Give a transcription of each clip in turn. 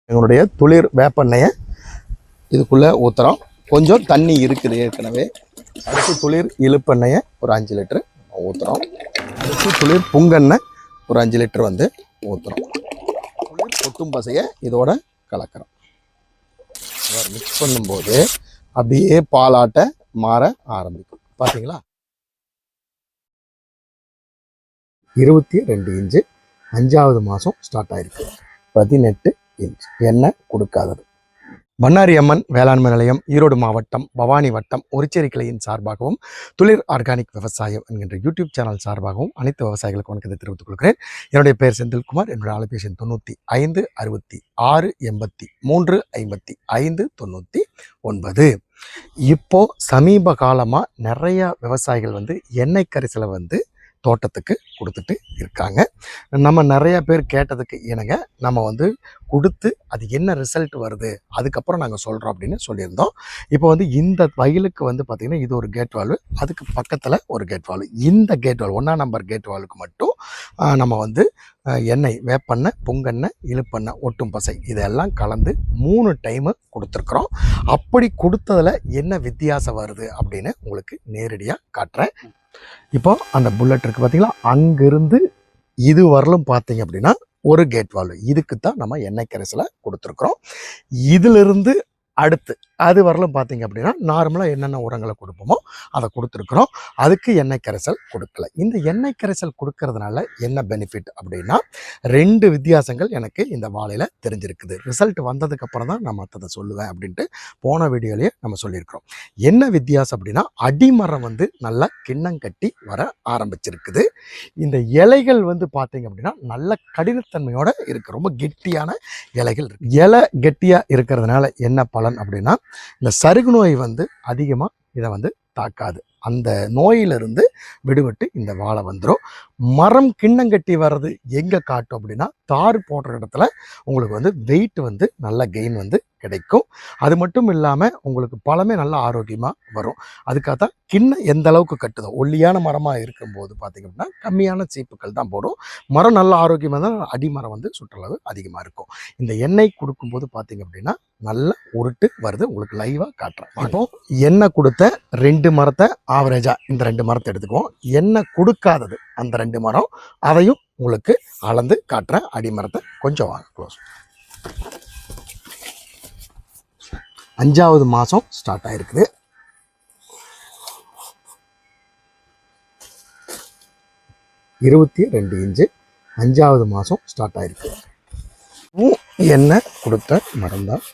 எங்களுடைய துளிர் வேப்பெண்ணெயை இதுக்குள்ளே ஊற்றுறோம். கொஞ்சம் தண்ணி இருக்குது ஏற்கனவே. அடுத்து துளிர் இழுப்பெண்ணெயை ஒரு 5 லிட்டரு ஊற்றுறோம். அடுத்து துளிர் புங்கெண்ணெய் ஒரு 5 லிட்டர் வந்து ஊற்றுறோம். துளிர் கொட்டும் பசையை இதோட கலக்கிறோம். மிக்ஸ் பண்ணும்போது அப்படியே பாலாட்ட மாற ஆரம்பிக்கும். பார்த்தீங்களா? 22 இன்ச்சு 5வது மாதம் ஸ்டார்ட் ஆயிருக்கு. 18 இன்ச் எண்ணெய் கொடுக்காதது. பண்ணாரி அம்மன் வேளாண்மை நிலையம், ஈரோடு மாவட்டம், பவானி வட்டம், ஒரிச்சேரி கிளையின் சார்பாகவும் துளிர் ஆர்கானிக் விவசாயம் என்கின்ற யூடியூப் சேனல் சார்பாகவும் அனைத்து விவசாயிகளுக்கும் வணக்கத்தை தெரிவித்துக் கொள்கிறேன். என்னுடைய பெயர் செந்தில்குமார். என்னுடைய அலைபேசி 95 66 83 55 99. இப்போ சமீப காலமாக நிறைய விவசாயிகள் வந்து எண்ணெய் கரைசலை வந்து தோட்டத்துக்கு கொடுத்துட்டு இருக்காங்க. நம்ம நிறைய பேர் கேட்டதுக்கு இணங்க நம்ம வந்து கொடுத்து அது என்ன ரிசல்ட் வருது அதுக்கப்புறம் நாங்கள் சொல்கிறோம் அப்படின்னு சொல்லியிருந்தோம். இப்போ வந்து இந்த வயலுக்கு வந்து பார்த்திங்கன்னா இது ஒரு கேட் வால்வு, அதுக்கு பக்கத்தில் ஒரு கேட் வால்வு. இந்த கேட் வால்வு 1ஆம் நம்பர் கேட் வால்வுக்கு மட்டும் நம்ம வந்து எண்ணெய், வேப்பெண்ணெய், புங்கெண்ணெய், இழுப்பெண்ணெய், ஒட்டும் பசை இதெல்லாம் கலந்து 3 டைமு கொடுத்துருக்குறோம். அப்படி கொடுத்ததில் என்ன வித்தியாசம் வருது அப்படின்னு உங்களுக்கு நேரடியாக காட்டுறேன். இப்போ அந்த புல்லட் இருக்குது பார்த்தீங்களா, அங்கிருந்து இது வரலும் பார்த்தீங்க அப்படின்னா ஒரு கேட் வால்வு. இதுக்கு தான் நம்ம எண்ணெய் கரைசலை கொடுத்துருக்குறோம். இதிலிருந்து அடுத்து அது வரலும் பார்த்தீங்க அப்படின்னா நார்மலாக என்னென்ன உரங்களை கொடுப்போமோ அதை கொடுத்துருக்குறோம். அதுக்கு எண்ணெய் கரைசல் கொடுக்கல. இந்த எண்ணெய் கரைசல் கொடுக்கறதுனால என்ன பெனிஃபிட் அப்படின்னா 2 வித்தியாசங்கள் எனக்கு இந்த வாழையில் தெரிஞ்சிருக்குது. ரிசல்ட் வந்ததுக்கப்புறம் தான் நான் மற்றதை சொல்லுவேன் அப்படின்ட்டு போன வீடியோலேயே நம்ம சொல்லியிருக்கிறோம். என்ன வித்தியாசம் அப்படின்னா அடிமரம் வந்து நல்லா கிண்ணங்கட்டி வர ஆரம்பிச்சிருக்குது. இந்த இலைகள் வந்து பார்த்தீங்க அப்படின்னா நல்ல கடினத்தன்மையோடு இருக்குது. ரொம்ப கெட்டியான இலைகள் இருக்குது. இலை கெட்டியாக இருக்கிறதுனால என்ன பலன் அப்படின்னா இந்த சருகு நோய் வந்து அதிகமாக இதை வந்து தாக்காது. அந்த நோயிலிருந்து விடுபட்டு இந்த வாழை வந்துடும். மரம் கிண்ணங்கட்டி வர்றது எங்கே காட்டும் அப்படின்னா தார் போடுற இடத்துல உங்களுக்கு வந்து வெயிட் வந்து நல்ல கெயின் வந்து கிடைக்கும். அது மட்டும் இல்லாமல் உங்களுக்கு பழமே நல்ல ஆரோக்கியமாக வரும். அதுக்காக தான் கிண்ணம் எந்த அளவுக்கு கட்டுதோ, ஒல்லியான மரமாக இருக்கும்போது பார்த்திங்க அப்படின்னா கம்மியான சீப்புக்கள் தான் போடும். மரம் நல்ல ஆரோக்கியமாக தான் அடிமரம் வந்து சுற்றளவு அதிகமாக இருக்கும். இந்த எண்ணெய் கொடுக்கும்போது பார்த்திங்க அப்படின்னா நல்ல உருட்டு வருது. உங்களுக்கு லைவாக காட்டுறேன். இப்போ எண்ணெய் கொடுத்த 2 மரத்தை ஆவரேஜாக இந்த 2 மரத்தை எடுத்துக்குவோம். எண்ணெய் கொடுக்காதது அந்த 2 மரம், அதையும் உங்களுக்கு அளந்து காட்டுறேன். அடிமரத்தை கொஞ்சம் வாங்க க்ளோஸ். 5வது மாதம் ஸ்டார்ட் ஆகிருக்குது. இருபத்தி 2 இன்ச்சு 5வது மாதம் ஸ்டார்ட் ஆகிருக்கு. எண்ணெய் கொடுத்த மரம் தான்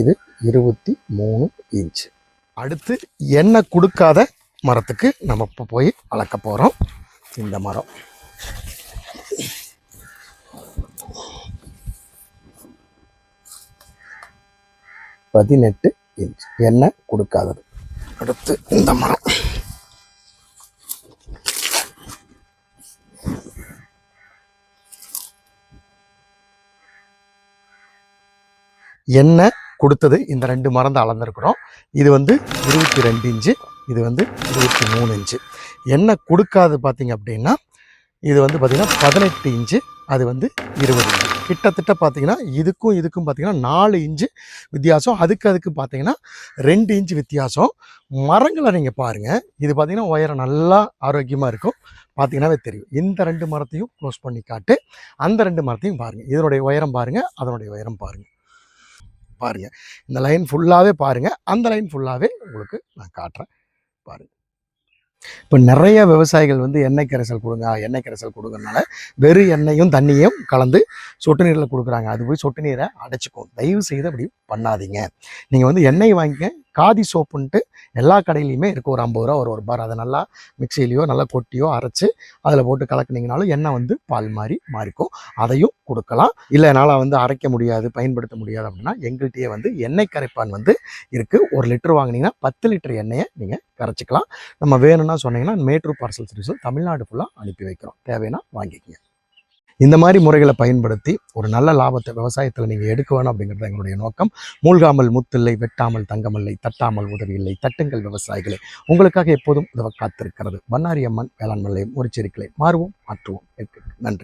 இது. 23 இன்ச்சு. அடுத்து எண்ணெய் கொடுக்காத மரத்துக்கு நம்ம இப்போ போய் அளக்க போகிறோம். இந்த மரம் 18 இன்ச் எண்ணெய் கொடுக்காதது. அடுத்து இந்த மரம் எண்ணெய் கொடுத்தது இந்த 2 மரம் தான் அளந்துருக்குறோம். இது வந்து 22 இன்ச்சு, இது வந்து 23 இன்ச்சு. எண்ணெய் கொடுக்காது பார்த்தீங்க அப்படின்னா இது வந்து பார்த்திங்கன்னா 18 இன்ச்சு, அது வந்து 20 இன்ச்சு. கிட்டத்தட்ட பார்த்தீங்கன்னா இதுக்கும் இதுக்கும் பார்த்தீங்கன்னா 4 இன்ச்சு வித்தியாசம். அதுக்கு பார்த்தீங்கன்னா 2 இன்ச்சு வித்தியாசம். மரங்களை நீங்கள் பாருங்கள். இது பார்த்தீங்கன்னா உயரம் நல்லா ஆரோக்கியமாக இருக்கும். பார்த்தீங்கன்னாவே தெரியும். இந்த 2 மரத்தையும் க்ளோஸ் பண்ணி காட்டு. அந்த 2 மரத்தையும் பாருங்கள். இதனுடைய உயரம் பாருங்கள், அதனுடைய உயரம் பாருங்கள். இந்த லைன் ஃபுல்லாகவே பாருங்கள். அந்த லைன் ஃபுல்லாகவே உங்களுக்கு நான் காட்டுறேன் பாருங்கள். இப்போ நிறைய விவசாயிகள் வந்து எண்ணெய் கரைசல் கொடுங்கறனால வெறும் எண்ணெயும் தண்ணியும் கலந்து சொட்டு நீரில் கொடுக்குறாங்க. அது போய் சொட்டு நீரை அடைச்சிக்கும். தயவு செய்து அப்படி பண்ணாதீங்க. நீங்கள் வந்து எண்ணெய் வாங்கிக்க. காதி சோப்புன்ட்டு எல்லா கடையிலையுமே இருக்குது. ஒரு 50 ரூபா ஒரு பார். அதை நல்லா மிக்சியிலையோ நல்லா கொட்டியோ அரைச்சி அதில் போட்டு கலக்குனீங்கனாலும் எண்ணெய் வந்து பால் மாதிரி மாறிக்கும். அதையும் கொடுக்கலாம். இல்லை என்னால் வந்து அரைக்க முடியாது, பயன்படுத்த முடியாது அப்படின்னா எங்கள்கிட்டயே வந்து எண்ணெய் கரைப்பான் வந்து இருக்குது. 1 லிட்டர் வாங்கினீங்கன்னா 10 லிட்டர் எண்ணெயை நீங்கள் கரைச்சிக்கலாம். நம்ம வேணும்னா சொன்னீங்கன்னா மேட்ரு பார்சல் சர்வீஸில் தமிழ்நாடு ஃபுல்லாக அனுப்பி வைக்கிறோம். தேவைன்னா வாங்கிக்கங்க. இந்த மாதிரி முறைகளை பயன்படுத்தி ஒரு நல்ல லாபத்தை விவசாயத்தில் நீங்கள் எடுக்க வேணும் அப்படிங்கிறது எங்களுடைய நோக்கம். மூழ்காமல் முத்தில்லை, வெட்டாமல் தங்கமில்லை, தட்டாமல் உதவி இல்லை. தட்டுங்கள் விவசாயிகளை. உங்களுக்காக எப்போதும் உதவ காத்திருக்கிறது பண்ணாரி அம்மன் வேளாண்மை நிலையம், ஒரிச்சேரி கிளை. மாறுவோம், மாற்றுவோம். நன்றி.